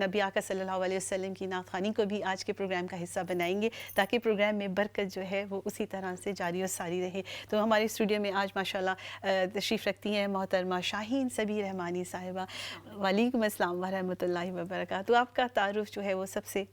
نبی آقا صلی اللہ علیہ وسلم کی نعت خوانی کو بھی آج کے پروگرام کا حصہ بنائیں گے تاکہ پروگرام میں برکت جو ہے وہ اسی طرح سے جاری و ساری رہے. تو ہمارے اسٹوڈیو میں آج ماشاءاللہ تشریف رکھتی ہیں محترمہ شاہین صبی رحمانی صاحبہ. وعلیکم السلام ورحمۃ اللہ وبرکاتہ. آپ کا تعارف جو ہے وہ سب سے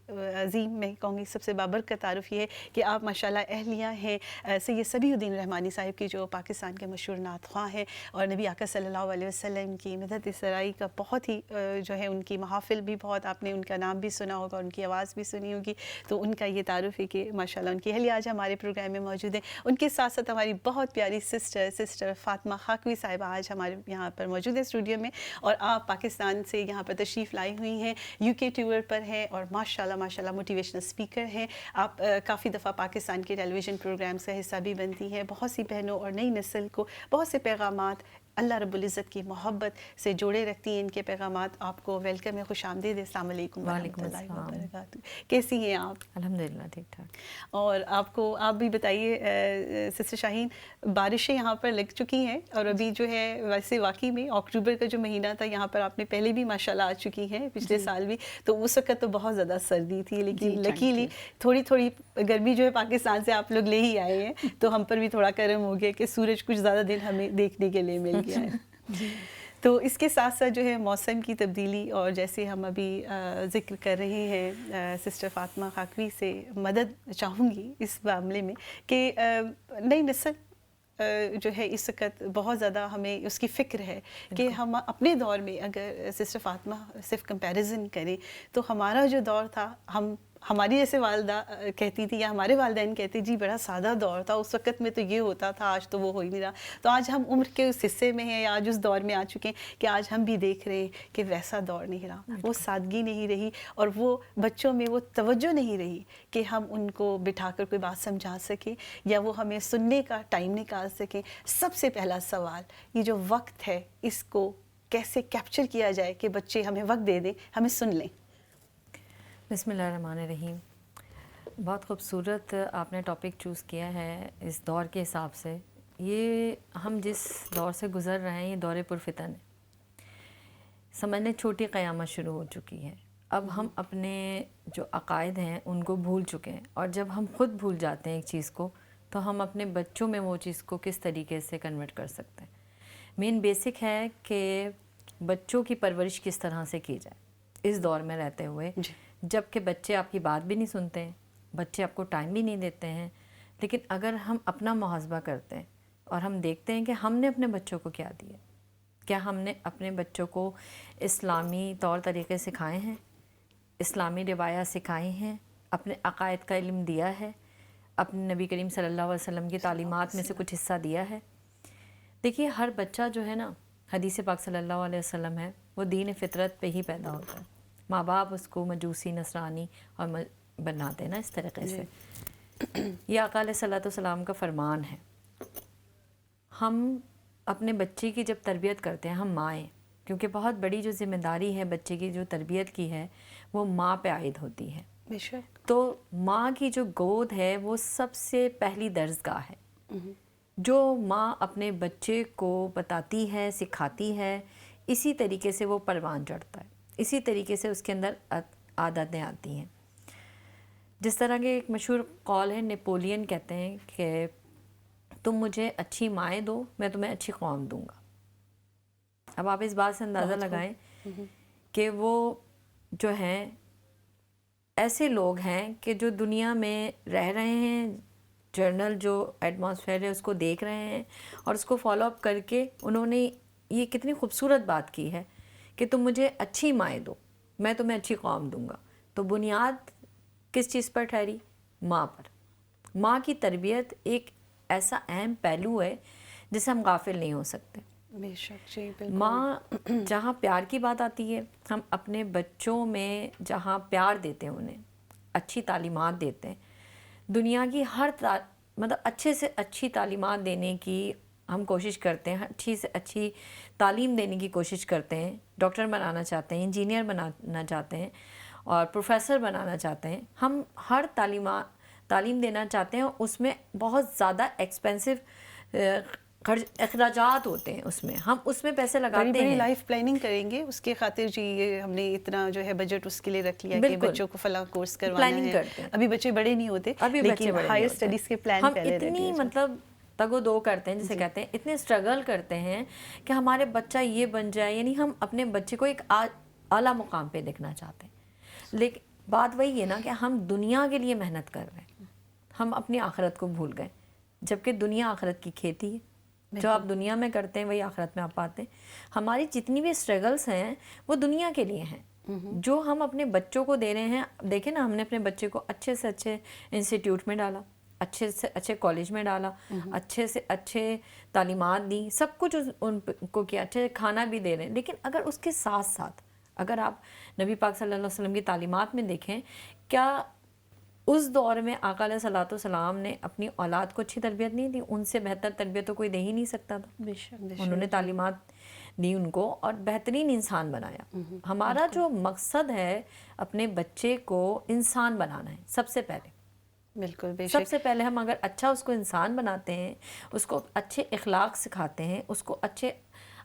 عظیم، میں کہوں گی سب سے بابرکت تعارف یہ ہے کہ آپ ماشاءاللہ اہلیہ ہیں سید صبیح الدین رحمانی صاحب کی، جو پاکستان کے مشہور نعت خواں ہیں اور نبی آقا صلی اللہ علیہ وسلم کی مدد اسرائی کا بہت ہی جو ہے ان کی محافل بھی بہت، آپ نے ان کا نام بھی سنا ہوگا، ان کی آواز بھی سنی ہوگی. تو ان کا یہ تعارف ہے کہ ماشاءاللہ ان کی اہلیہ آج ہمارے پروگرام میں موجود ہیں. ان کے ساتھ ساتھ ہماری بہت پیاری سسٹر فاطمہ خاکوی صاحبہ آج ہمارے یہاں پر موجود ہے اسٹوڈیو میں، اور آپ پاکستان سے یہاں پر تشریف لائی ہوئی ہیں، یو کے ٹور پر ہیں اور ماشاءاللہ موٹیویشنل اسپیکر ہیں. آپ کافی دفعہ پاکستان کے ٹیلی ویژن پروگرامز کا حصہ بھی بنتی ہیں. بہت سی بہنوں اور نئی نسل کو بہت سے پیغامات اللہ رب العزت کی محبت سے جوڑے رکھتی ہیں. ان کے پیغامات آپ کو ویلکم ہے، خوش آمدید. السلام علیکم ورحمۃ اللہ وبرکاتہ. کیسی ہیں آپ؟ الحمدللہ ٹھیک ٹھاک. اور آپ بھی بتائیے سسٹر شاہین، بارشیں یہاں پر لگ چکی ہیں اور ابھی جو ہے ویسے واقعی میں اکتوبر کا جو مہینہ تھا یہاں پر آپ نے پہلے بھی ماشاءاللہ آ چکی ہیں، پچھلے سال بھی، تو اس وقت تو بہت زیادہ سردی تھی، لیکن لکیلی تھوڑی گرمی جو ہے پاکستان سے آپ لوگ لے ہی آئے ہیں تو ہم پر بھی تھوڑا کرم ہو گیا کہ سورج کچھ زیادہ دن ہمیں دیکھنے کے لیے مل گیا ہے. تو اس کے ساتھ ساتھ جو ہے موسم کی تبدیلی، اور جیسے ہم ابھی ذکر کر رہے ہیں سسٹر فاطمہ خاکوی سے مدد چاہوں گی اس معاملے میں کہ نئی نسل جو ہے اس وقت بہت زیادہ ہمیں اس کی فکر ہے کہ ہم اپنے دور میں اگر سسٹر فاطمہ صرف کمپیریزن کریں تو ہمارا جو دور تھا، ہماری جیسے والدہ کہتی تھی یا ہمارے والدین کہتے جی بڑا سادہ دور تھا، اس وقت میں تو یہ ہوتا تھا، آج تو وہ ہو ہی نہیں رہا. تو آج ہم عمر کے اس حصے میں ہیں یا آج اس دور میں آ چکے ہیں کہ آج ہم بھی دیکھ رہے ہیں کہ ویسا دور نہیں رہا، وہ سادگی نہیں رہی، اور وہ بچوں میں وہ توجہ نہیں رہی کہ ہم ان کو بٹھا کر کوئی بات سمجھا سکیں یا وہ ہمیں سننے کا ٹائم نکال سکیں. سب سے پہلا سوال، یہ جو وقت ہے اس کو کیسے کیپچر کیا جائے کہ بچے ہمیں وقت دے دیں، ہمیں سن لیں. بسم اللہ الرحمن الرحیم. بہت خوبصورت آپ نے ٹاپک چوز کیا ہے اس دور کے حساب سے. یہ ہم جس دور سے گزر رہے ہیں یہ دور پرفتن ہے. سمجھنے چھوٹی قیامت شروع ہو چکی ہے. اب ہم اپنے جو عقائد ہیں ان کو بھول چکے ہیں، اور جب ہم خود بھول جاتے ہیں ایک چیز کو تو ہم اپنے بچوں میں وہ چیز کو کس طریقے سے کنورٹ کر سکتے ہیں. مین بیسک ہے کہ بچوں کی پرورش کس طرح سے کی جائے اس دور میں رہتے ہوئے، جب کہ بچے آپ کی بات بھی نہیں سنتے ہیں، بچے آپ کو ٹائم بھی نہیں دیتے ہیں. لیکن اگر ہم اپنا محاسبہ کرتے ہیں اور ہم دیکھتے ہیں کہ ہم نے اپنے بچوں کو کیا دیا، کیا ہم نے اپنے بچوں کو اسلامی طور طریقے سکھائے ہیں، اسلامی روایات سکھائی ہیں، اپنے عقائد کا علم دیا ہے، اپنے نبی کریم صلی اللہ علیہ وسلم کی تعلیمات میں سے کچھ حصہ دیا ہے. دیکھیے ہر بچہ جو ہے نا، حدیث پاک صلی اللہ علیہ وسلم ہے، وہ دین فطرت پہ ہی پیدا ہوتا ہے. ماں باپ اس کو مجوسی، نصرانی اور بناتے ہیں نا اس طریقے سے. یہ آقا علیہ صلاۃ والسلام کا فرمان ہے. ہم اپنے بچے کی جب تربیت کرتے ہیں، ہم مائیں، کیونکہ بہت بڑی جو ذمہ داری ہے بچے کی جو تربیت کی ہے وہ ماں پہ عائد ہوتی ہے. تو ماں کی جو گود ہے وہ سب سے پہلی درسگاہ ہے. جو ماں اپنے بچے کو بتاتی ہے، سکھاتی ہے، اسی طریقے سے وہ پروان چڑھتا ہے، اسی طریقے سے اس کے اندر عادتیں آتی ہیں. جس طرح کے ایک مشہور قول ہے، نیپولین کہتے ہیں کہ تم مجھے اچھی مائیں دو، میں تمہیں اچھی قوم دوں گا. اب آپ اس بات سے اندازہ لگائیں کہ وہ جو ہیں ایسے لوگ ہیں کہ جو دنیا میں رہ رہے ہیں، جرنل جو ایٹماسفیئر ہے اس کو دیکھ رہے ہیں اور اس کو فالو اپ کر کے انہوں نے یہ کتنی خوبصورت بات کی ہے کہ تم مجھے اچھی مائیں دو، میں تمہیں اچھی قوم دوں گا. تو بنیاد کس چیز پر ٹھہری؟ ماں پر. ماں کی تربیت ایک ایسا اہم پہلو ہے جس سے ہم غافل نہیں ہو سکتے. بے شک جی بالکل. ماں جہاں پیار کی بات آتی ہے، ہم اپنے بچوں میں جہاں پیار دیتے ہیں، انہیں اچھی تعلیمات دیتے ہیں، دنیا کی ہر مطلب اچھے سے اچھی تعلیمات دینے کی ہم کوشش کرتے ہیں، اچھی سے اچھی تعلیم دینے کی کوشش کرتے ہیں. ڈاکٹر بنانا چاہتے ہیں، انجینئر بنانا چاہتے ہیں اور پروفیسر بنانا چاہتے ہیں. ہم ہر تعلیم دینا چاہتے ہیں، اس میں بہت زیادہ ایکسپینسو اخراجات ہوتے ہیں اس میں، ہم اس میں پیسے لگاتے بڑی ہیں. لائف پلاننگ کریں گے اس کے خاطر جی یہ ہم نے اتنا جو ہے بجٹ اس کے لیے رکھ لیا کہ بالکل. بچوں کو فلاں کورس کروانا پلاننگ ہے. کرتے ہیں. ابھی بچے بڑے نہیں ہوتے ابھی بچے لیکن بڑے ہائر نہیں ہوتے. اسٹڈیز کے پلان ہم پہلے اتنی ریڈی مطلب تگ و دو کرتے ہیں جسے کہتے ہیں، اتنے اسٹرگل کرتے ہیں کہ ہمارے بچہ یہ بن جائے، یعنی ہم اپنے بچے کو ایک اعلیٰ مقام پہ دیکھنا چاہتے ہیں. لیکن بات وہی ہے نا کہ ہم دنیا کے لیے محنت کر رہے ہیں، ہم اپنی آخرت کو بھول گئے، جبکہ دنیا آخرت کی کھیتی ہے. جو آپ دنیا میں کرتے ہیں وہی آخرت میں آپ پاتے ہیں. ہماری جتنی بھی اسٹرگلس ہیں وہ دنیا کے لیے ہیں. جو ہم اپنے بچوں کو دے رہے ہیں، دیکھیں نا، ہم نے اپنے بچے کو اچھے سے اچھے انسٹیٹیوٹ میں ڈالا، اچھے سے اچھے کالج میں ڈالا، اچھے سے اچھے تعلیمات دی، سب کچھ ان کو کیا، اچھے کھانا بھی دے رہے ہیں. لیکن اگر اس کے ساتھ ساتھ اگر آپ نبی پاک صلی اللہ علیہ وسلم کی تعلیمات میں دیکھیں، کیا اس دور میں آقا علیہ صلاۃ والسلام نے اپنی اولاد کو اچھی تربیت نہیں دی؟ ان سے بہتر تربیت تو کوئی دے ہی نہیں سکتا تھا. بے شک انہوں نے تعلیمات دی ان کو اور بہترین انسان بنایا. ہمارا جو مقصد ہے اپنے بچے کو انسان بنانا ہے سب سے پہلے. بالکل بے سب شک. سے پہلے ہم اگر اچھا اس کو انسان بناتے ہیں، اس کو اچھے اخلاق سکھاتے ہیں، اس کو اچھے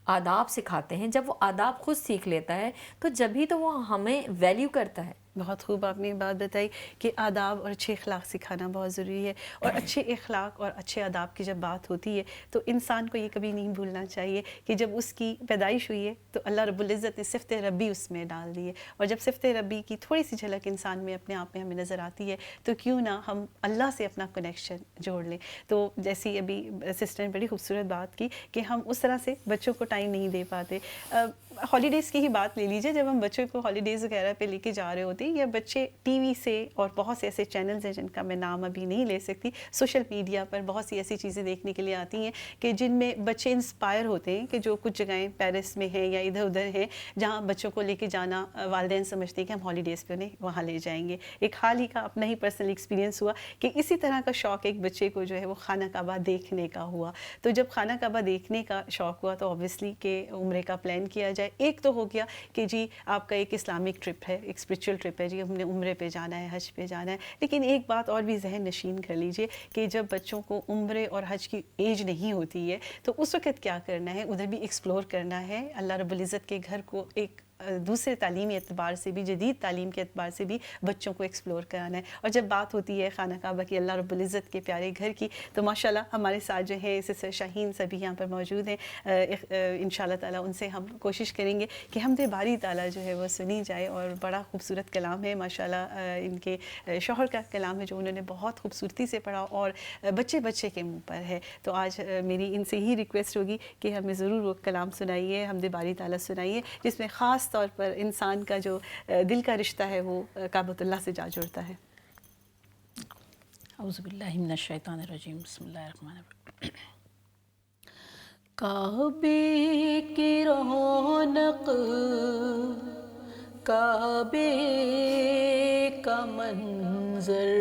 آداب سکھاتے ہیں، جب وہ آداب خود سیکھ لیتا ہے تو جبھی تو وہ ہمیں ویلیو کرتا ہے. بہت خوب آپ نے یہ بات بتائی کہ آداب اور اچھے اخلاق سکھانا بہت ضروری ہے. اور اچھے اخلاق اور اچھے آداب کی جب بات ہوتی ہے تو انسان کو یہ کبھی نہیں بھولنا چاہیے کہ جب اس کی پیدائش ہوئی ہے تو اللہ رب العزت نے صفت ربی اس میں ڈال دی ہے. اور جب صفت ربی کی تھوڑی سی جھلک انسان میں اپنے آپ میں ہمیں نظر آتی ہے تو کیوں نہ ہم اللہ سے اپنا کنیکشن جوڑ لیں. تو جیسی ابھی سسٹر نے بڑی خوبصورت بات کی کہ ہم اس طرح سے بچوں کو ٹائم نہیں دے پاتے. ہالیڈیز کی ہی بات لے لیجیے، جب ہم بچوں کو ہالیڈیز وغیرہ پہ لے کے جا رہے ہوتے ہیں یا بچے ٹی وی سے، اور بہت سے ایسے چینلز ہیں جن کا میں نام ابھی نہیں لے سکتی، سوشل میڈیا پر بہت سی ایسی چیزیں دیکھنے کے لیے آتی ہیں کہ جن میں بچے انسپائر ہوتے ہیں کہ جو کچھ جگہیں پیرس میں ہیں یا ادھر ادھر ہیں جہاں بچوں کو لے کے جانا والدین سمجھتے ہیں کہ ہم ہالیڈیز پہ انہیں وہاں لے جائیں گے. ایک حال ہی کا اپنا ہی پرسنل ایکسپیرینس ہوا کہ اسی طرح کا شوق ایک بچے کو جو ہے وہ خانہ کعبہ دیکھنے کا ہوا. تو جب خانہ کعبہ دیکھنے کا شوق ہوا تو اوبویسلی کہ عمرے کا پلان کیا جائے. ایک تو ہو گیا کہ جی آپ کا ایک اسلامک ٹرپ ہے، ایک اسپریچول ٹرپ ہے، جی ہم نے عمرے پہ جانا ہے، حج پہ جانا ہے. لیکن ایک بات اور بھی ذہن نشین کر لیجئے کہ جب بچوں کو عمرے اور حج کی ایج نہیں ہوتی ہے تو اس وقت کیا کرنا ہے، ادھر بھی ایکسپلور کرنا ہے. اللہ رب العزت کے گھر کو ایک دوسرے تعلیمی اعتبار سے بھی، جدید تعلیم کے اعتبار سے بھی بچوں کو ایکسپلور کرانا ہے. اور جب بات ہوتی ہے خانہ کعبہ کی، اللہ رب العزت کے پیارے گھر کی، تو ماشاءاللہ ہمارے ساتھ جو ہے سسٹر شاہین سبھی یہاں پر موجود ہیں. انشاءاللہ تعالیٰ ان سے ہم کوشش کریں گے کہ حمد باری تعالیٰ جو ہے وہ سنی جائے. اور بڑا خوبصورت کلام ہے ماشاءاللہ ان کے شوہر کا کلام ہے جو انہوں نے بہت خوبصورتی سے پڑھا اور بچے بچے کے منہ پر ہے. تو آج میری ان سے ہی ریکویسٹ ہوگی کہ ہمیں ضرور وہ کلام سنائیے، حمد باری تعالیٰ سنائیے، جس میں خاص طور پر انسان کا جو دل کا رشتہ ہے وہ کعبۃ اللہ سے جا جڑتا ہے. اعوذ باللہ من الشیطان الرجیم، بسم اللہ الرحمن الرحیم. کعبے کی رونق، کعبے کا منظر،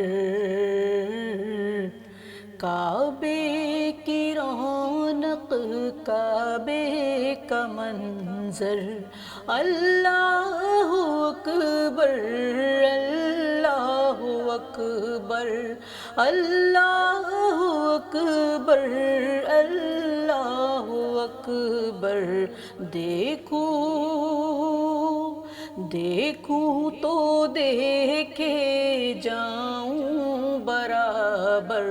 کعبے کی رونق، کعبے کا منظر. اللہ اکبر، اللہ اکبر، اللہ اکبر، اللہ اکبر. دیکھوں دیکھوں تو دیکھے جاؤں برابر،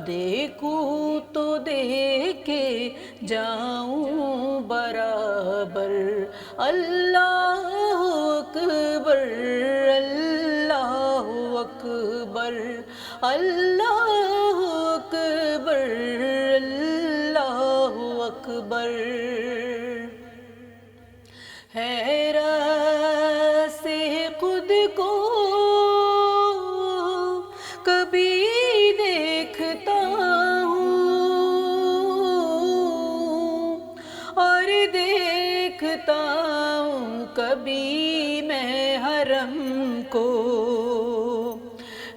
دیکھوں تو دیکھے جاؤں برابر. اللہ اکبر، اللہ اکبر، اللہ اکبر، اللہ اکبر. حیرت سے خود کو کبھی دیکھتا ہوں اور دیکھتا ہوں کبھی میں حرم کو.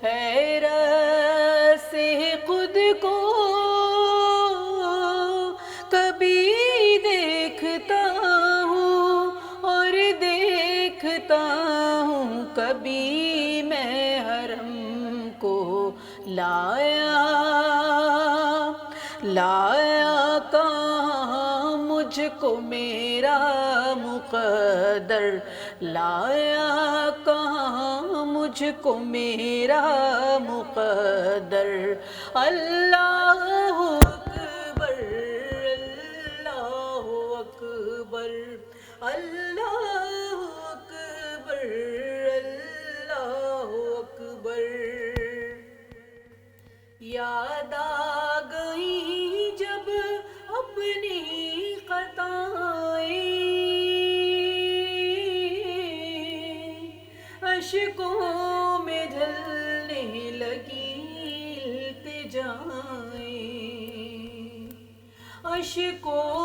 حیرت سے خود کو کبھی دیکھتا ہوں اور دیکھتا ہوں کبھی میں حرم کو. لایا لایا کہاں مجھ کو میرا مقدر، لایا کہاں مجھ کو میرا مقدر، اللہ اکبر اللہ اکبر اللہ اکبر اللہ اکبر۔ یاد آ گئی جب اپنی خطائیں، اشکوں میں ڈھلنے لگی التجائیں، اشکوں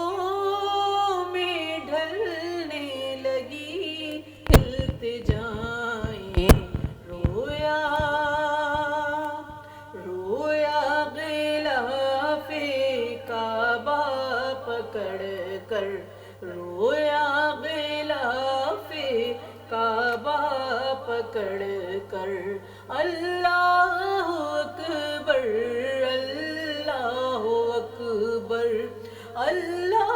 میں ڈھلنے لگی التجائیں، رویا رویا غلاف کعبہ پکڑ کر، رویا غلاف کعبہ پکڑ کر، اللہ اکبر اللہ اکبر اللہ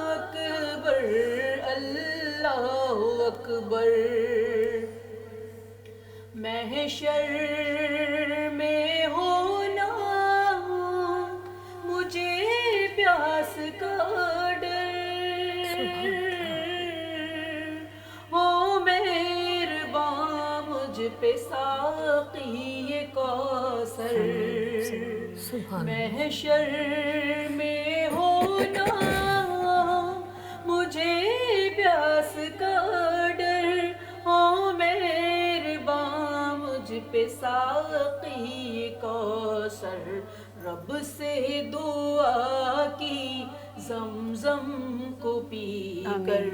اکبر اللہ اکبر۔ محشر میں ہونا مجھے پیاس کا ڈر، ہو مہرباں مجھ پہ ساقی کوثر، محشر میں ہونا مجھے پیاس کا ڈر، ہو مہرباں مجھ پہ ساقی کوثر، رب سے دعا کی زمزم کو پی کر،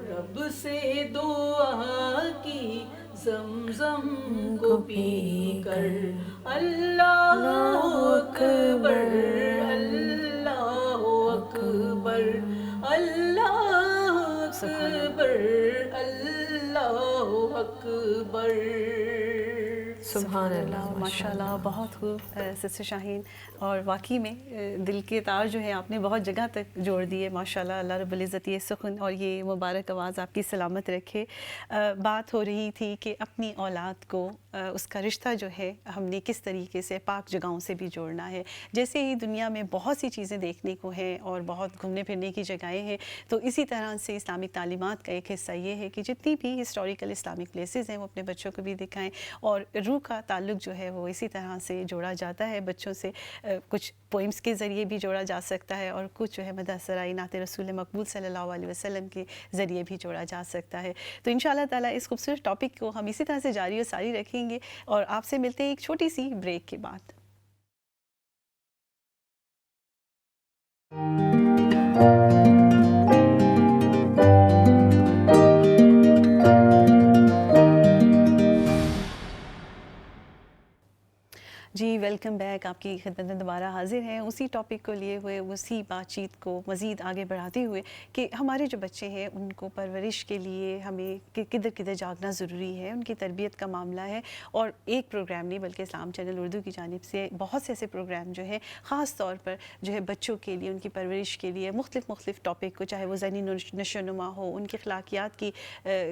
رب سے دعا کی زمزم کو پی کر، اللہ اکبر اللہ اکبر اللہ اکبر اللہ اکبر۔ سبحان اللہ، ماشاء اللہ، بہت خوب سسٹر شاہین، اور واقعی میں دل کے تار جو ہے آپ نے بہت جگہ تک جوڑ دیے ماشاء اللہ۔ اللہ رب العزت یہ سخن اور یہ مبارک آواز آپ کی سلامت رکھے۔ بات ہو رہی تھی کہ اپنی اولاد کو اس کا رشتہ جو ہے ہم نے کس طریقے سے پاک جگہوں سے بھی جوڑنا ہے۔ جیسے ہی دنیا میں بہت سی چیزیں دیکھنے کو ہیں اور بہت گھومنے پھرنے کی جگہیں ہیں، تو اسی طرح سے اسلامک تعلیمات کا ایک حصہ یہ ہے کہ جتنی بھی ہسٹوریکل اسلامک پلیسز ہیں وہ اپنے بچوں کو بھی دکھائیں، اور روح کا تعلق جو ہے وہ اسی طرح سے جوڑا جاتا ہے بچوں سے۔ کچھ پوئمز کے ذریعے بھی جوڑا جا سکتا ہے، اور کچھ جو ہے مدح سرائی نعت رسول مقبول صلی اللہ علیہ وسلم کے ذریعے بھی جوڑا جا سکتا ہے۔ تو انشاءاللہ تعالیٰ اس خوبصورت ٹاپک کو ہم اسی طرح سے جاری و ساری رکھیں گے، اور آپ سے ملتے ہیں ایک چھوٹی سی بریک کے بعد۔ جی ویلکم بیک، آپ کی خدمت میں دوبارہ حاضر ہیں اسی ٹاپک کو لیے ہوئے، اسی بات چیت کو مزید آگے بڑھاتے ہوئے کہ ہمارے جو بچے ہیں ان کو پرورش کے لیے ہمیں کدھر کدھر جاگنا ضروری ہے، ان کی تربیت کا معاملہ ہے۔ اور ایک پروگرام نہیں بلکہ اسلام چینل اردو کی جانب سے بہت سے ایسے پروگرام جو ہیں خاص طور پر جو ہے بچوں کے لیے، ان کی پرورش کے لیے مختلف ٹاپک کو، چاہے وہ ذہنی نشو و نما ہو، ان کی اخلاقیات کی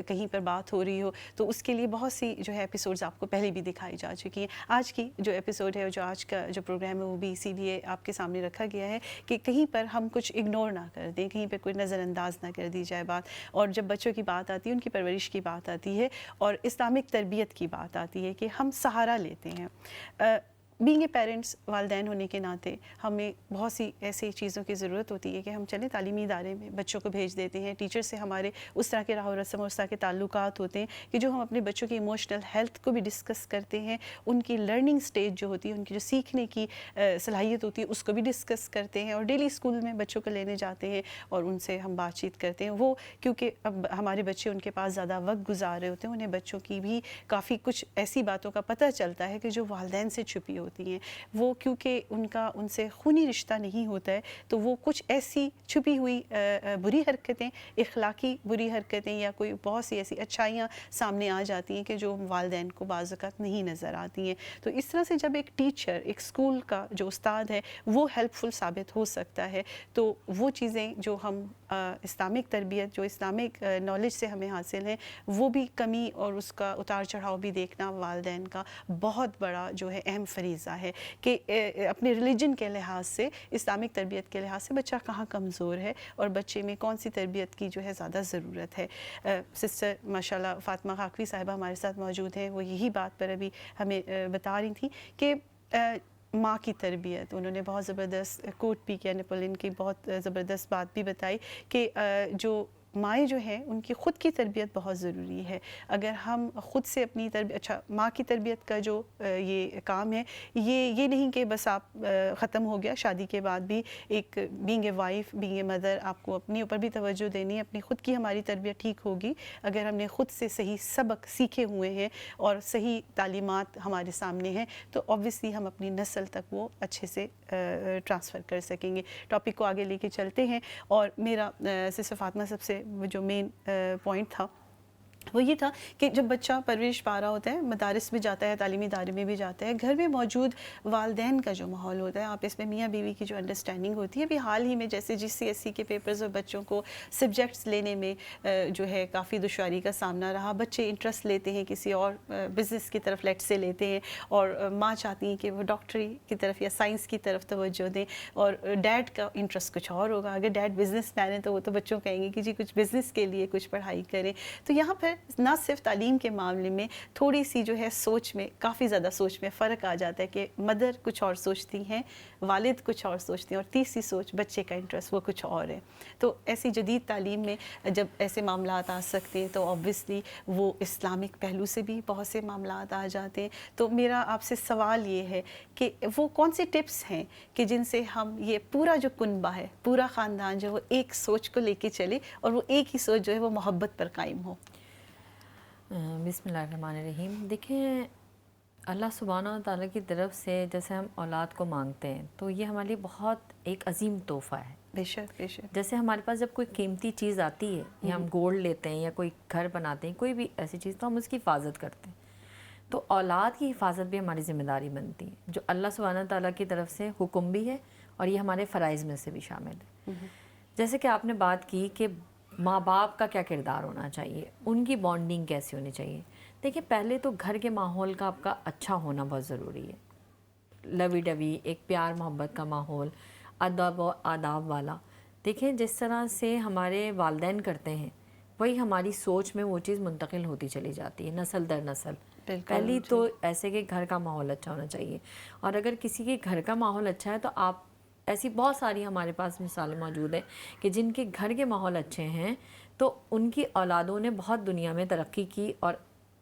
کہیں پر بات ہو رہی ہو، تو اس کے لیے بہت سی جو ہے ایپیسوڈز آپ کو پہلے بھی دکھائی جا چکی ہیں۔ آج کی جو ایپیسوڈ ہے، جو آج کا جو پروگرام ہے، وہ بھی اسی لیے آپ کے سامنے رکھا گیا ہے کہ کہیں پر ہم کچھ اگنور نہ کر دیں، کہیں پہ کوئی نظر انداز نہ کر دی جائے بات۔ اور جب بچوں کی بات آتی ہے، ان کی پرورش کی بات آتی ہے، اور اسلامک تربیت کی بات آتی ہے کہ ہم سہارا لیتے ہیں۔ بینگ اے پیرنٹس، والدین ہونے کے ناطے ہمیں بہت سی ایسی چیزوں کی ضرورت ہوتی ہے کہ ہم چلیں تعلیمی ادارے میں بچوں کو بھیج دیتے ہیں، ٹیچر سے ہمارے اس طرح کے راہ و رسم اور اس طرح کے تعلقات ہوتے ہیں کہ جو ہم اپنے بچوں کی ایموشنل ہیلتھ کو بھی ڈسکس کرتے ہیں، ان کی لرننگ سٹیج جو ہوتی ہے، ان کی جو سیکھنے کی صلاحیت ہوتی ہے، اس کو بھی ڈسکس کرتے ہیں، اور ڈیلی اسکول میں بچوں کو لینے جاتے ہیں اور ان سے ہم بات چیت کرتے ہیں۔ وہ کیونکہ اب ہمارے بچے ان کے پاس زیادہ وقت گزار رہے ہوتے ہیں، انہیں بچوں کی بھی کافی کچھ ایسی باتوں کا پتہ چلتا ہے کہ جو والدین سے چھپی ہوتی ہوتی ہیں وہ کیونکہ ان کا ان سے خونی رشتہ نہیں ہوتا ہے تو وہ کچھ ایسی چھپی ہوئی بری حرکتیں، اخلاقی بری حرکتیں یا کوئی بہت سی ایسی اچھائیاں سامنے آ جاتی ہیں کہ جو والدین کو بعض اوقات نہیں نظر آتی ہیں. تو اس طرح سے جب ایک ٹیچر، ایک اسکول کا جو استاد ہے وہ ہیلپ فل ثابت ہو سکتا ہے تو وہ چیزیں جو ہم اسلامک تربیت، جو اسلامک نالج سے ہمیں حاصل ہے، وہ بھی کمی اور اس کا اتار چڑھاؤ بھی دیکھنا والدین کا بہت بڑا جو ہے اہم فریضہ ہے کہ اپنے ریلیجن کے لحاظ سے، اسلامک تربیت کے لحاظ سے بچہ کہاں کمزور ہے اور بچے میں کون سی تربیت کی جو ہے زیادہ ضرورت ہے. سسٹر ماشاءاللہ فاطمہ خاکوی صاحبہ ہمارے ساتھ موجود ہیں، وہ یہی بات پر ابھی ہمیں بتا رہی تھیں کہ ماں کی تربیت، انہوں نے بہت زبردست کوٹ بھی کیا، نیپولین کی بہت زبردست بات بھی بتائی کہ جو مائیں جو ہیں ان کی خود کی تربیت بہت ضروری ہے. اگر ہم خود سے اپنی تربیت، اچھا ماں کی تربیت کا جو یہ کام ہے یہ نہیں کہ بس آپ ختم ہو گیا شادی کے بعد بھی ایک being a wife, being a mother, آپ کو اپنے اوپر بھی توجہ دینی ہے. اپنی خود کی ہماری تربیت ٹھیک ہوگی اگر ہم نے خود سے صحیح سبق سیکھے ہوئے ہیں اور صحیح تعلیمات ہمارے سامنے ہیں تو آبویسلی ہم اپنی نسل تک وہ اچھے سے ٹرانسفر کر سکیں گے. ٹاپک کو آگے لے کے چلتے ہیں اور میرا سسٹر فاطمہ سب سے جو مین پوائنٹ تھا وہ یہ تھا کہ جب بچہ پرورش پا رہا ہوتا ہے، مدارس میں جاتا ہے، تعلیمی ادارے میں بھی جاتا ہے، گھر میں موجود والدین کا جو ماحول ہوتا ہے، آپ اس میں میاں بیوی کی جو انڈرسٹینڈنگ ہوتی ہے. ابھی حال ہی میں جیسے GCSE کے پیپرز اور بچوں کو سبجیکٹس لینے میں جو ہے کافی دشواری کا سامنا رہا. بچے انٹرسٹ لیتے ہیں کسی اور بزنس کی طرف لیٹ سے لیتے ہیں اور ماں چاہتی ہیں کہ وہ ڈاکٹری کی طرف یا سائنس کی طرف توجہ دیں اور ڈیڈ کا انٹرسٹ کچھ اور ہوگا. اگر ڈیڈ بزنس مین ہے تو وہ تو بچوں کہیں گے کہ جی کچھ بزنس کے لیے کچھ پڑھائی کریں. تو یہاں پر نہ صرف تعلیم کے معاملے میں تھوڑی سی جو ہے سوچ میں، کافی زیادہ سوچ میں فرق آ جاتا ہے کہ مدر کچھ اور سوچتی ہیں، والد کچھ اور سوچتے ہیں اور تیسری سوچ بچے کا انٹرسٹ وہ کچھ اور ہے. تو ایسی جدید تعلیم میں جب ایسے معاملات آ سکتے ہیں تو آبویسلی وہ اسلامک پہلو سے بھی بہت سے معاملات آ جاتے ہیں. تو میرا آپ سے سوال یہ ہے کہ وہ کون سے ٹپس ہیں کہ جن سے ہم یہ پورا جو کنبہ ہے، پورا خاندان جو ہے وہ ایک سوچ کو لے کے چلے اور وہ ایک ہی سوچ جو ہے وہ محبت پر قائم ہو. بسم اللہ الرحمن الرحیم. دیکھیں اللہ سبحانہ و تعالیٰ کی طرف سے جیسے ہم اولاد کو مانگتے ہیں تو یہ ہمارے لیے بہت ایک عظیم تحفہ ہے. بے شک بے شک. جیسے ہمارے پاس جب کوئی قیمتی چیز آتی ہے یا ہم گولڈ لیتے ہیں یا کوئی گھر بناتے ہیں، کوئی بھی ایسی چیز، تو ہم اس کی حفاظت کرتے ہیں. تو اولاد کی حفاظت بھی ہماری ذمہ داری بنتی ہے جو اللہ سبحانہ و تعالیٰ کی طرف سے حکم بھی ہے اور یہ ہمارے فرائض میں سے بھی شامل ہے. جیسے کہ آپ نے بات کی کہ ماں باپ کا کیا کردار ہونا چاہیے، ان کی بانڈنگ کیسی ہونی چاہیے. دیکھیں پہلے تو گھر کے ماحول کا آپ کا اچھا ہونا بہت ضروری ہے. لوی ڈوی، ایک پیار محبت کا ماحول، ادب و آداب والا. دیکھیں جس طرح سے ہمارے والدین کرتے ہیں وہی ہماری سوچ میں وہ چیز منتقل ہوتی چلی جاتی ہے نسل در نسل. پہلی تو ایسے کہ گھر کا ماحول اچھا ہونا چاہیے. اور اگر کسی کے گھر کا ماحول اچھا ہے تو آپ ایسی بہت ساری ہمارے پاس مثالیں موجود ہیں کہ جن کے گھر کے ماحول اچھے ہیں تو ان کی اولادوں نے بہت دنیا میں ترقی کی اور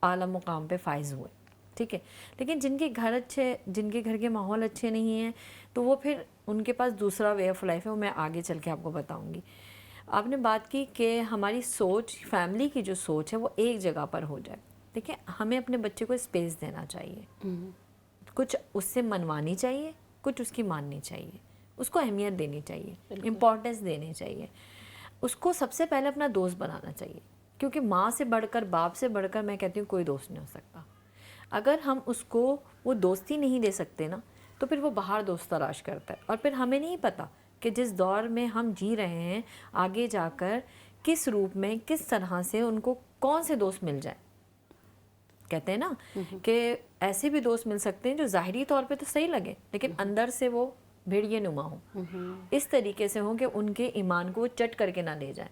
اعلیٰ مقام پہ فائز ہوئے. ٹھیک ہے. لیکن جن کے گھر کے ماحول اچھے نہیں ہیں تو وہ پھر ان کے پاس دوسرا وے آف لائف ہے، وہ میں آگے چل کے آپ کو بتاؤں گی. آپ نے بات کی کہ ہماری سوچ، فیملی کی جو سوچ ہے وہ ایک جگہ پر ہو جائے. دیکھیں ہمیں اپنے بچے کو اسپیس دینا چاہیے، کچھ اس سے منوانی چاہیے، کچھ اس کی ماننی چاہیے، اس کو اہمیت دینی چاہیے، امپورٹنس دینی چاہیے. اس کو سب سے پہلے اپنا دوست بنانا چاہیے کیونکہ ماں سے بڑھ کر، باپ سے بڑھ کر میں کہتی ہوں کوئی دوست نہیں ہو سکتا. اگر ہم اس کو وہ دوستی نہیں دے سکتے نا تو پھر وہ باہر دوست تلاش کرتا ہے. اور پھر ہمیں نہیں پتہ کہ جس دور میں ہم جی رہے ہیں آگے جا کر کس روپ میں، کس طرح سے ان کو کون سے دوست مل جائیں. کہتے ہیں نا کہ ایسے بھی دوست مل سکتے ہیں جو ظاہری طور پہ تو صحیح لگے لیکن اندر سے وہ بھیڑیے نما ہوں، اس طریقے سے ہوں کہ ان کے ایمان کو چٹ کر کے نہ لے جائیں.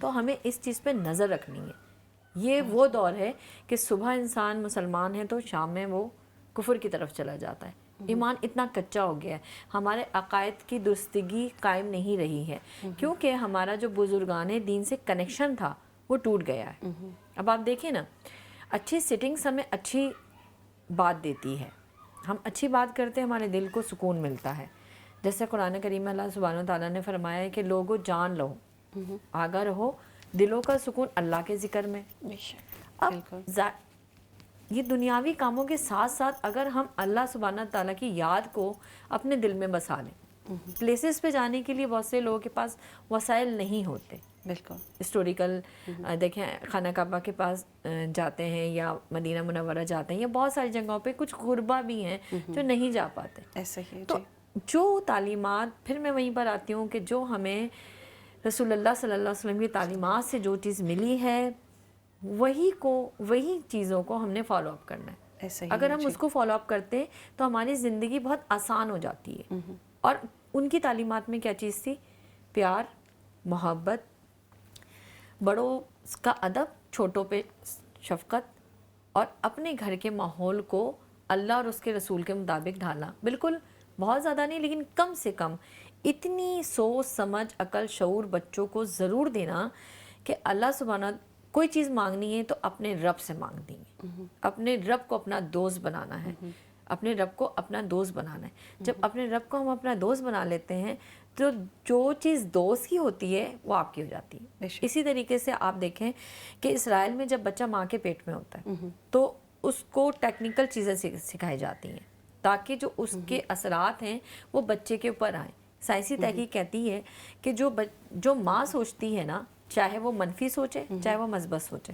تو ہمیں اس چیز پہ نظر رکھنی ہے. یہ وہ دور ہے کہ صبح انسان مسلمان ہے تو شام میں وہ کفر کی طرف چلا جاتا ہے. ایمان اتنا کچا ہو گیا ہے، ہمارے عقائد کی درستگی قائم نہیں رہی ہے کیونکہ ہمارا جو بزرگان دین سے کنیکشن تھا وہ ٹوٹ گیا ہے. اب آپ دیکھیں نا، اچھی سٹنگس ہمیں اچھی بات دیتی ہے، ہم اچھی بات کرتے ہیں ہمارے دل کو سکون ملتا ہے. جیسے قرآن کریم میں اللہ سبحانہ وتعالیٰ نے فرمایا ہے کہ لوگوں جان لو، آگاہ رہو، دلوں کا سکون اللہ کے ذکر میں. اب یہ دنیاوی کاموں کے ساتھ ساتھ اگر ہم اللہ سبحانہ تعالیٰ کی یاد کو اپنے دل میں بسا لیں. پلیسز پہ جانے کے لیے بہت سے لوگوں کے پاس وسائل نہیں ہوتے. بالکل ہسٹوریکل دیکھیں خانہ کعبہ کے پاس جاتے ہیں یا مدینہ منورہ جاتے ہیں یا بہت ساری جگہوں پہ کچھ غربا بھی ہیں جو نہیں جا پاتے. ایسا ہی تو جو تعلیمات پھر میں وہیں پر آتی ہوں کہ جو ہمیں رسول اللہ صلی اللہ علیہ وسلم کی تعلیمات سے جو چیز ملی ہے وہی چیزوں کو ہم نے فالو اپ کرنا ہے. ایسا ہی اگر ہم اس کو فالو اپ کرتے تو ہماری زندگی بہت آسان ہو جاتی ہے. اور ان کی تعلیمات میں کیا چیز تھی؟ پیار، محبت، بڑوں کا ادب، چھوٹوں پہ شفقت، اور اپنے گھر کے ماحول کو اللہ اور اس کے رسول کے مطابق ڈھالنا. بالکل بہت زیادہ نہیں لیکن کم سے کم اتنی سوچ سمجھ عقل شعور بچوں کو ضرور دینا کہ اللہ سبحانہ کوئی چیز مانگنی ہے تو اپنے رب سے مانگنی ہے. اپنے رب کو اپنا دوست بنانا ہے. اپنے رب کو اپنا دوست بنانا ہے. جب اپنے رب کو ہم اپنا دوست بنا لیتے ہیں تو جو چیز دوست کی ہوتی ہے وہ آپ کی ہو جاتی ہے. اسی طریقے سے آپ دیکھیں کہ اسرائیل میں جب بچہ ماں کے پیٹ میں ہوتا ہے تو اس کو ٹیکنیکل چیزیں سکھائی جاتی ہیں تاکہ جو اس کے اثرات ہیں وہ بچے کے اوپر آئیں. سائنسی تحقیق کہتی ہے کہ جو ماں سوچتی ہے نا، چاہے وہ منفی سوچے چاہے وہ مثبت سوچے،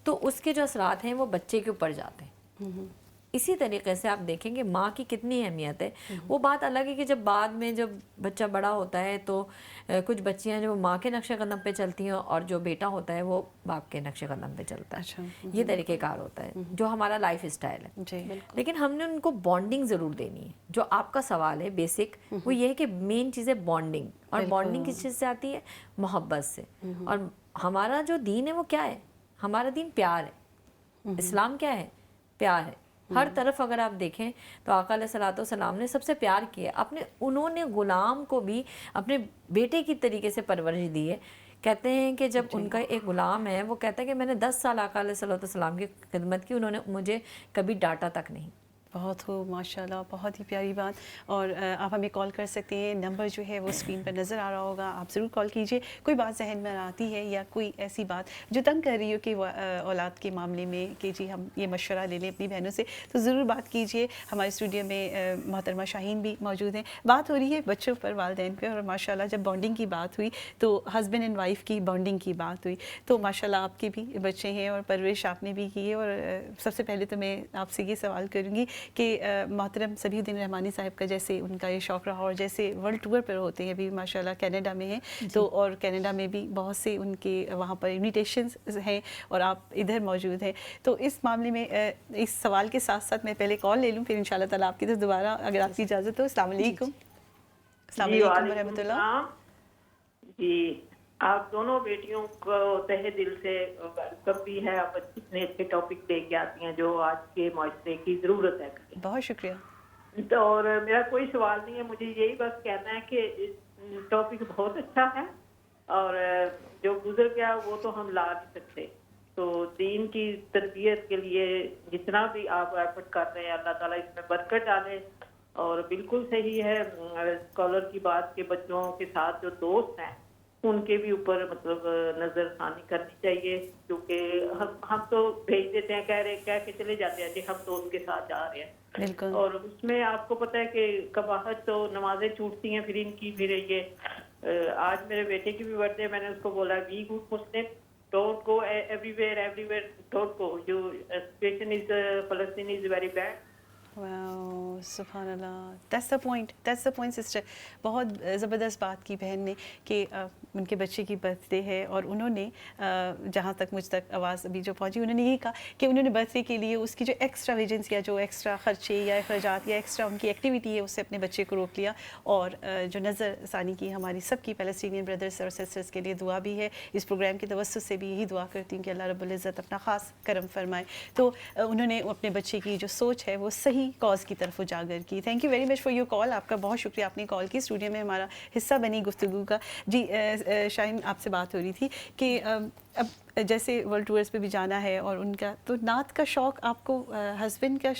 تو اس کے جو اثرات ہیں وہ بچے کے اوپر جاتے ہیں. اسی طریقے سے آپ دیکھیں کہ ماں کی کتنی اہمیت ہے. وہ بات الگ ہے کہ جب بعد میں جب بچہ بڑا ہوتا ہے تو کچھ بچیاں جو ماں کے نقش قدم پہ چلتی ہیں اور جو بیٹا ہوتا ہے وہ باپ کے نقش قدم پہ چلتا ہے. یہ طریقہ کار ہوتا ہے جو ہمارا لائف اسٹائل ہے. لیکن ہم نے ان کو بانڈنگ ضرور دینی ہے. جو آپ کا سوال ہے بیسک وہ یہ ہے کہ مین چیز ہے بانڈنگ. اور بانڈنگ کس چیز سے آتی ہے؟ محبت سے. اور ہمارا جو دین ہے وہ کیا ہے؟ ہمارا دین پیار ہے. اسلام کیا ہے؟ پیار ہے. ہر طرف اگر آپ دیکھیں تو آقا علیہ الصلوۃ والسلام نے سب سے پیار کیا. انہوں نے غلام کو بھی اپنے بیٹے کی طریقے سے پرورش دی ہے. کہتے ہیں کہ جب ان کا ایک غلام ہے وہ کہتا ہے کہ میں نے 10 سال آقا علیہ الصلوۃ والسلام کی خدمت کی، انہوں نے مجھے کبھی ڈانٹا تک نہیں. بہت خوب، ماشاء اللہ، بہت ہی پیاری بات. اور آپ ہمیں کال کر سکتے ہیں. نمبر جو ہے وہ اسکرین پر نظر آ رہا ہوگا. آپ ضرور کال کیجیے. کوئی بات ذہن میں آتی ہے یا کوئی ایسی بات جو تنگ کر رہی ہو کہ اولاد کے معاملے میں کہ جی ہم یہ مشورہ لے لیں اپنی بہنوں سے، تو ضرور بات کیجیے. ہمارے اسٹوڈیو میں محترمہ شاہین بھی موجود ہیں. بات ہو رہی ہے بچوں پر، والدین پہ، اور ماشاء اللہ جب بانڈنگ کی بات ہوئی تو ہسبینڈ اینڈ وائف کی بانڈنگ کی بات ہوئی. تو ماشاء اللہ آپ کے بھی بچے ہیں اور پرورش آپ نے بھی کی ہے. اور سب سے پہلے تو میں آپ سے یہ سوال کروں گی کہ محترم صبیح الدین رحمانی صاحب کا جیسے ان کا یہ شوق رہا اور جیسے ورلڈ ٹور پر ہوتے ہیں ابھی ماشاءاللہ کینیڈا میں ہیں تو اور کینیڈا میں بھی بہت سے ان کے وہاں پر انویٹیشنز ہیں اور آپ ادھر موجود ہیں. تو اس معاملے میں اس سوال کے ساتھ ساتھ میں پہلے کال لے لوں پھر انشاءاللہ تعالیٰ آپ کی طرف دوبارہ اگر آپ کی اجازت ہو. السلام علیکم. السلام علیکم ورحمۃ اللہ. جی آپ دونوں بیٹیوں کو تہہ دل سے ویلکم بھی ہے. آپ اتنے اچھے ٹاپک لے کے آتی ہیں جو آج کے معاشرے کی ضرورت ہے. بہت شکریہ. اور میرا کوئی سوال نہیں ہے، مجھے یہی بس کہنا ہے کہ ٹاپک بہت اچھا ہے اور جو گزر گیا وہ تو ہم لا نہیں سکتے. تو دین کی تربیت کے لیے جتنا بھی آپ ایفرٹ کر رہے ہیں اللہ تعالیٰ اس میں برکت ڈالے. اور بالکل صحیح ہے اسکالر کی بات کہ بچوں کے ساتھ جو دوست ہیں ان کے بھی اوپر مطلب نظر ثانی کرنی چاہیے، کیونکہ ہم تو بھیج دیتے ہیں کہہ کے چلے جاتے ہیں کہ ہم تو ان کے ساتھ جا رہے ہیں. بالکل. اور اس میں آپ کو پتہ ہے کہ قباحت تو نمازیں چھوٹتی ہیں پھر ان کی بھی رہی ہے. آج میرے بیٹے کی بھی برتھ ڈے، میں نے اس کو بولا be good Muslim, don't go everywhere don't go, جو سچویشن از فلسطین از ویری بیڈ. واو سبحان اللہ. That's the point sister. بہت زبردست بات کی بہن نے کہ ان کے بچے کی برتھ ڈے ہے اور انہوں نے جہاں تک مجھ تک آواز ابھی جو پہنچی انہوں نے یہ کہا کہ انہوں نے برتھ ڈے کے لیے اس کی جو ایکسٹرا ویجنس یا جو ایکسٹرا خرچے یا اخراجات یا ایکسٹرا ان کی ایکٹیویٹی ہے اس سے اپنے بچے کو روک لیا اور جو نظر ثانی کی ہماری سب کی فلسطینین بردرس اور سسٹرس کے لیے دعا بھی ہے. اس پروگرام کے توسط سے بھی یہی دعا کرتی ہوں کہ اللہ رب العزت اپنا خاص کرم فرمائے. تو انہوں نے اپنے بچے کی جو سوچ ہے وہ صحیح کاز کی طرف اجاگر کی. Thank you very much for your call. آپ کا بہت شکریہ آپ نے کال کی، اسٹوڈیو میں ہمارا حصہ بنی گفتگو کا. جی شاہین آپ سے بات ہو رہی تھی کہ اب جیسے ورلڈ ٹورز پہ بھی جانا ہے اور ان کا تو نعت کا شوق آپ کو ہسبینڈ کا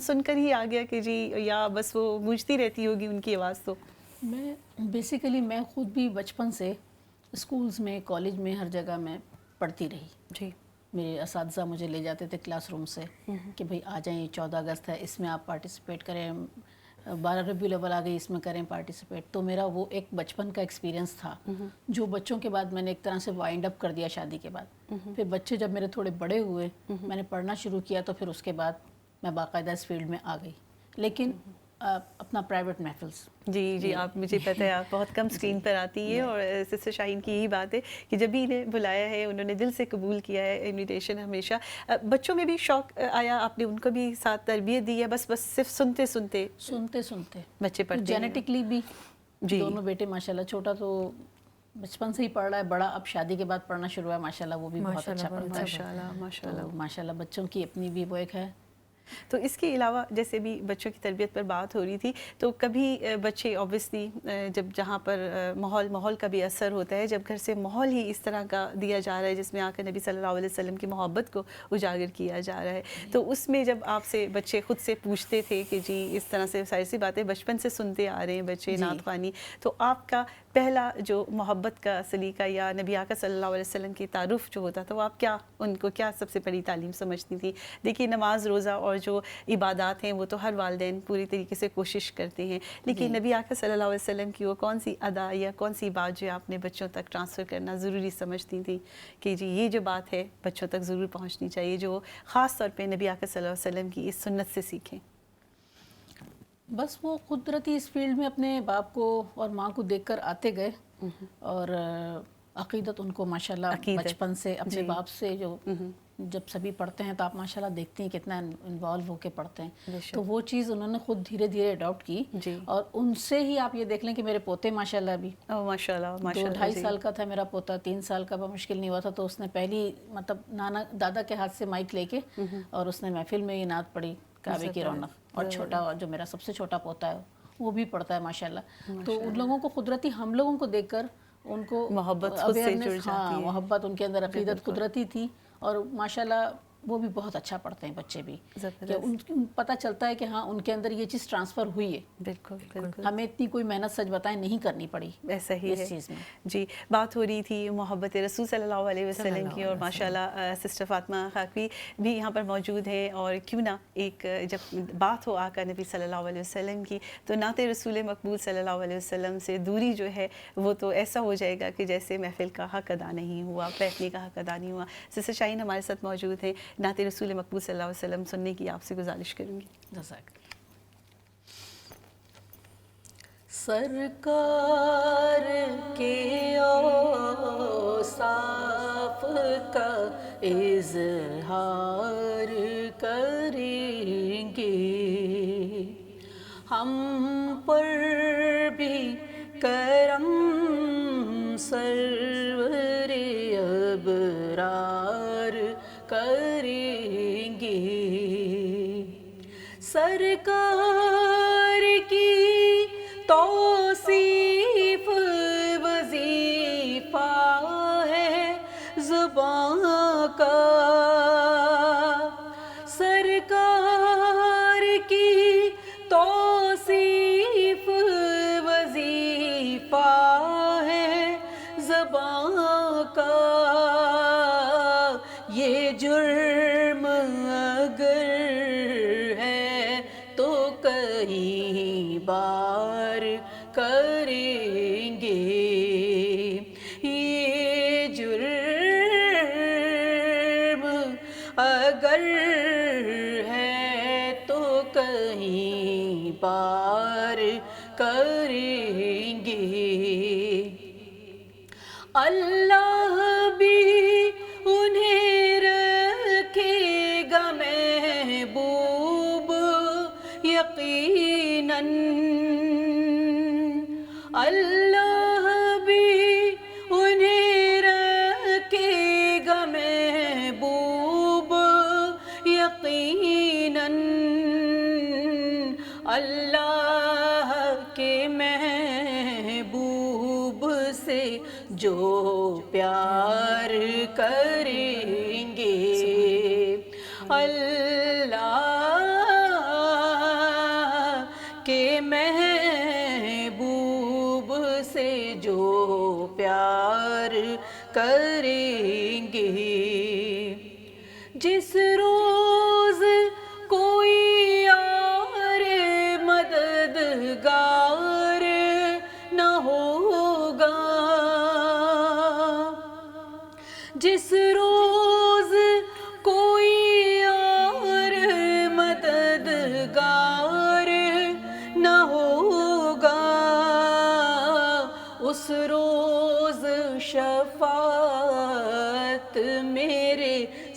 سن کر ہی آ گیا کہ جی یا بس وہ گونجتی رہتی ہوگی ان کی آواز؟ تو میں بیسیکلی میں خود بھی بچپن سے اسکولز میں کالج میں ہر جگہ میں پڑھتی رہی. جی. میرے اساتذہ مجھے لے جاتے تھے کلاس روم سے کہ بھئی آ جائیں 14 اگست ہے، اس میں آپ پارٹیسپیٹ کریں، 12 ربیع الاول آ گئی، اس میں کریں پارٹیسپیٹ. تو میرا وہ ایک بچپن کا ایکسپیرینس تھا جو بچوں کے بعد میں نے ایک طرح سے وائنڈ اپ کر دیا شادی کے بعد. پھر بچے جب میرے تھوڑے بڑے ہوئے، میں نے پڑھنا شروع کیا، تو پھر اس کے بعد میں باقاعدہ اس فیلڈ میں آ گئی، لیکن اپنا پرائیویٹ محفلز. جی آپ مجھے پتہ ہے آپ بہت کم اسکرین پر آتی ہیں، اور سسٹر شاہین کی یہی بات ہے کہ جب بھی انہیں بلایا ہے انہوں نے دل سے قبول کیا ہے انویٹیشن. ہمیشہ بچوں میں بھی شوق آیا، آپ نے ان کو بھی ساتھ تربیت دی ہے؟ بس صرف سنتے سنتے بچے پڑھتے ہیں؟ جینیٹکلی بھی دونوں بیٹے ماشاءاللہ، چھوٹا تو بچپن سے ہی پڑھ رہا ہے، بڑا اب شادی کے بعد پڑھنا شروع ہے ماشاءاللہ، وہ بھی بہت اچھا پڑھتا ہے. ماشاءاللہ بچوں کی اپنی بھی وہ ایک ہے. تو اس کے علاوہ جیسے بھی بچوں کی تربیت پر بات ہو رہی تھی، تو کبھی بچے اوبیسلی جب جہاں پر ماحول کا بھی اثر ہوتا ہے، جب گھر سے ماحول ہی اس طرح کا دیا جا رہا ہے جس میں آ کر نبی صلی اللہ علیہ وسلم کی محبت کو اجاگر کیا جا رہا ہے، تو اس میں جب آپ سے بچے خود سے پوچھتے تھے کہ جی اس طرح سے ظاہر سی باتیں بچپن سے سنتے آ رہے ہیں بچے نعت خوانی، تو آپ کا پہلا جو محبت کا سلیقہ یا نبی آقا صلی اللہ علیہ وسلم کی تعارف جو ہوتا تھا، وہ آپ کیا ان کو کیا سب سے بڑی تعلیم سمجھتی تھی؟ دیکھیے نماز روزہ اور جو عبادات ہیں وہ تو ہر والدین پوری طریقے سے کوشش کرتے ہیں، لیکن نبی آقا صلی اللہ علیہ وسلم کی وہ کون سی ادا یا کون سی بات جو آپ نے بچوں تک ٹرانسفر کرنا ضروری سمجھتی تھی کہ جی یہ جو بات ہے بچوں تک ضرور پہنچنی چاہیے، جو خاص طور پہ نبی آقا صلی اللہ علیہ وسلم کی اس سنت سے سیکھیں؟ بس وہ قدرتی اس فیلڈ میں اپنے باپ کو اور ماں کو دیکھ کر آتے گئے، اور عقیدت ان کو ماشاءاللہ بچپن سے اپنے باپ سے، جو جب سبھی پڑھتے ہیں تو آپ ماشاءاللہ دیکھتی ہیں کتنا انوالو ہو کے پڑھتے ہیں، تو وہ چیز انہوں نے خود دھیرے دھیرے اڈاپٹ کی. اور ان سے ہی آپ یہ دیکھ لیں کہ میرے پوتے ماشاءاللہ بھی 2-2.5 سال کا تھا میرا پوتا، 3 سال کا مشکل نہیں ہوا تھا، تو اس نے پہلی مطلب دادا کے ہاتھ سے مائک لے کے اور اس نے محفل میں یہ نعت پڑھی، کعبے کی رونق. اور چھوٹا جو میرا سب سے چھوٹا پوتا ہے وہ بھی پڑھتا ہے ماشاءاللہ. تو ان لوگوں کو قدرتی، ہم لوگوں کو دیکھ کر ان کو محبت خود سے جڑ جاتی ہے، محبت ان کے اندر عقیدت قدرتی تھی، اور ماشاءاللہ وہ بھی بہت اچھا پڑھتے ہیں بچے بھی، کہ ان پتہ چلتا ہے کہ ہاں ان کے اندر یہ چیز ٹرانسفر ہوئی ہے. بالکل ہمیں اتنی کوئی محنت سچ بتائیں نہیں کرنی پڑی ایسا ہی ہے اس چیز میں. جی بات ہو رہی تھی محبت رسول صلی اللہ علیہ وسلم کی، اور ماشاءاللہ سسٹر فاطمہ خاکوی بھی یہاں پر موجود ہیں، اور کیوں نہ ایک جب بات ہو آقا نبی صلی اللہ علیہ وسلم کی تو نعت رسول مقبول صلی اللہ علیہ وسلم سے دوری جو ہے وہ تو ایسا ہو جائے گا کہ جیسے محفل کا حق ادا نہیں ہوا، بیٹھنے کا حق ادا نہیں ہوا. سسٹر شاہین ہمارے ساتھ موجود ہیں، نعت رسول مقبول صلی اللہ علیہ وسلم سننے کی آپ سے گزارش کروں گی. جزاک سرکار کے اوصاف کا اظہار کریں گے، ہم پر بھی کرم سرور ابرار کریں گے. سرکار کی توصیف وظیفہ ہے زبان کا، سرکار کی توصیف وظیفہ ہے زبان کا. یہ جرم اگر ہے تو کئی بار کریں گے، یہ جرم اگر ہے تو کئی بار کریں گے. اللہ بھی انہیں رکھے گا محبوب یقیناً، اللہ بھی انہیں رکھے گا محبوب یقیناً. اللہ کے محبوب سے جو پیار کریں گے، اللہ کے محبوب سے جو پیار کریں گے.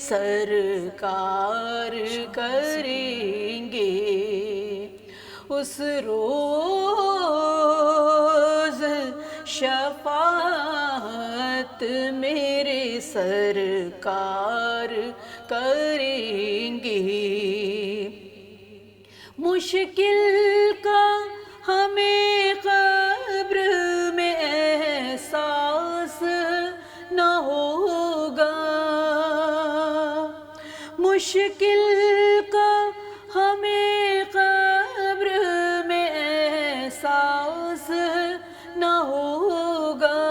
سرکار کریں گے، اس روز شفاعت میرے سرکار کریں گے۔ مشکل کا ہمیں قبر میں احساس نہ ہوگا، مشکل کا ہمیں قبر میں احساس نہ ہوگا،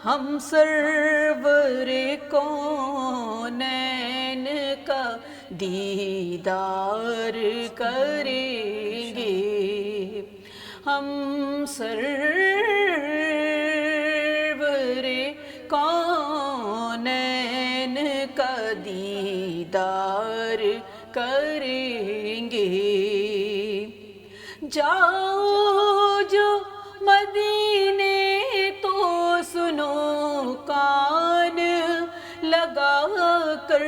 ہم سرور کونین کا دیدار کریں گے، ہم سرور کونین کا دیدار کریں گے۔ جاؤ جو مدینے تو سنو کان لگا کر،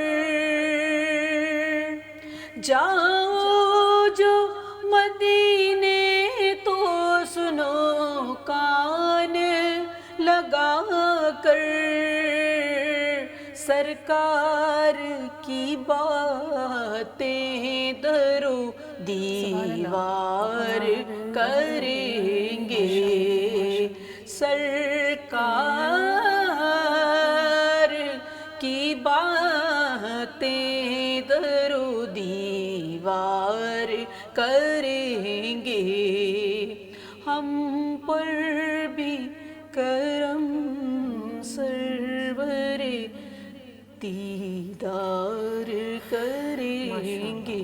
جاؤ جو مدینے تو سنو کان لگا کر، سرکار کی باتیں درو دیوار کریں گے، سرکار کی باتیں درو دیوار کریں گے، ہم پر بھی کرم سرور دیدار کریں گے۔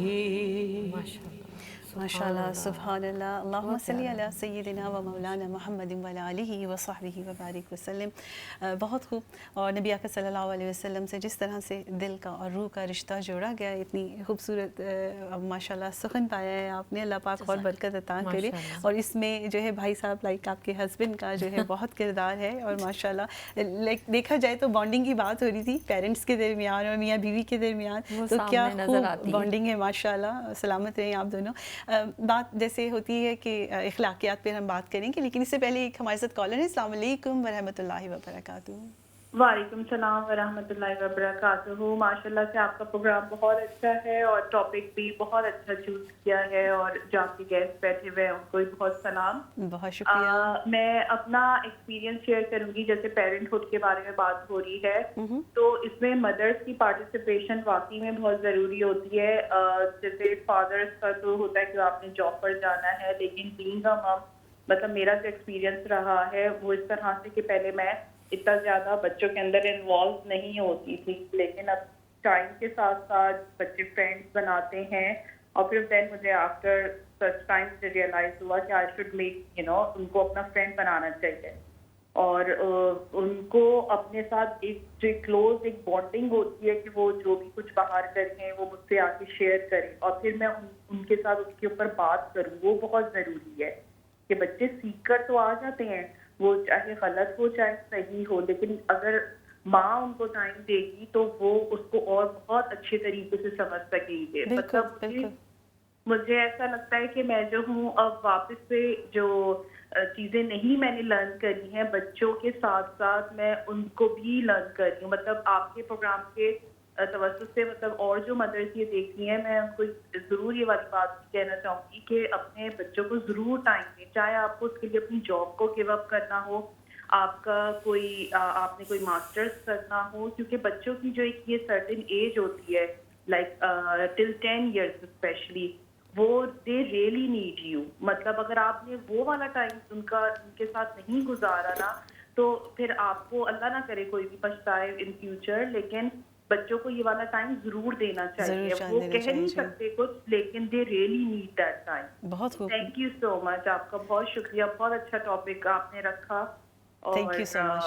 ماشاء اللہ، سبحان اللہ، اللہم صلی علی سیدنا و مولانا محمد و علی آلہ و صحبہ وبارک وسلم۔ بہت خوب، اور نبی آقا صلی اللہ علیہ وسلم سے جس طرح سے دل کا اور روح کا رشتہ جوڑا گیا، اتنی خوبصورت ماشاء اللہ سخن پایا ہے آپ نے، اللہ پاک اور برکت عطا کرے۔ اور اس میں جو ہے بھائی صاحب لائک آپ کے ہسبینڈ کا جو ہے بہت کردار ہے، اور ماشاء اللہ لائک دیکھا جائے تو بانڈنگ کی بات ہو رہی تھی پیرنٹس کے درمیان اور میاں بیوی کے درمیان، تو کیا خوب بانڈنگ ہے ماشاء اللہ، سلامت رہیں آپ دونوں۔ بات جیسے ہوتی ہے کہ اخلاقیات پہ ہم بات کریں گے، لیکن اس سے پہلے ایک ہمارے ساتھ کالر ہے۔ السلام علیکم ورحمۃ اللہ وبرکاتہ۔ وعلیکم السلام ورحمۃ اللہ وبرکاتہ۔ ماشاء اللہ سے آپ کا پروگرام بہت اچھا ہے اور ٹاپک بھی بہت اچھا چوز کیا ہے، اور جو آپ کے گیسٹ بیٹھے ہوئے ہیں ان کو بھی بہت سلام۔ بہت شکریہ۔ میں اپنا ایکسپیرینس شیئر کروں گی، جیسے پیرنٹ ہوڈ کے بارے میں بات ہو رہی ہے تو اس میں مدرس کی پارٹیسپیشن واقعی میں بہت ضروری ہوتی ہے۔ جیسے فادرس کا تو ہوتا ہے کہ آپ نے جاب پر جانا ہے، لیکن بینگ اے مم، مطلب میرا جو ایکسپیرینس رہا ہے وہ اس طرح سے کہ پہلے میں اتنا زیادہ بچوں کے اندر انوالو نہیں ہوتی تھی، لیکن اب ٹائم کے ساتھ ساتھ بچے فرینڈس بناتے ہیں، اور پھر دین مجھے آفٹر سچ ٹائم سے ریئلائز ہوا کہ آئی شوڈ میک ان کو اپنا فرینڈ بنانا چاہیے، اور ان کو اپنے ساتھ ایک جو کلوز ایک بانڈنگ ہوتی ہے کہ وہ جو بھی کچھ باہر کریں وہ مجھ سے آ کے شیئر کریں، اور پھر میں ان کے ساتھ اس کے اوپر بات کروں، وہ بہت ضروری ہے کہ بچے سیکھ کر تو آ جاتے ہیں، وہ چاہے غلط ہو چاہے صحیح ہو، لیکن اگر ماں ان کو ٹائم دے گی تو وہ اس کو اور بہت اچھے طریقے سے سمجھ سکیں گے۔ مطلب مجھے ایسا لگتا ہے کہ میں جو ہوں اب واپس سے جو چیزیں نہیں میں نے لرن کری ہیں بچوں کے ساتھ ساتھ میں ان کو بھی لرن کر رہی ہوں، مطلب آپ کے پروگرام کے توسط سے مطلب اور جو مدرس یہ دیکھتی ہیں میں ان کو ضرور یہ والی بات کہنا چاہوں گی کہ اپنے بچوں کو ضرور ٹائم دیں، چاہے آپ کو اس کے لیے اپنی جاب کو گیو اپ کرنا ہو، آپ کا آپ نے کوئی ماسٹرز کرنا ہو، کیونکہ بچوں کی جو ایک یہ سرٹن ایج ہوتی ہے لائک ٹل 10 ایئرس اسپیشلی، وہ دے ریئلی نیڈ یو، مطلب اگر آپ نے وہ والا ٹائم ان کے ساتھ نہیں گزارا نا تو پھر آپ کو اللہ نہ کرے کوئی بھی پچھتائے ان فیوچر، لیکن بچوں کو یہ والا ٹائم ضرور دینا چاہیے، وہ کہہ نہیں سکتے کچھ لیکن they really need that time. بہت خوب، تھینک یو سو مچ، آپ کا بہت شکریہ، بہت اچھا ٹاپک آپ نے رکھا، Thank you so much.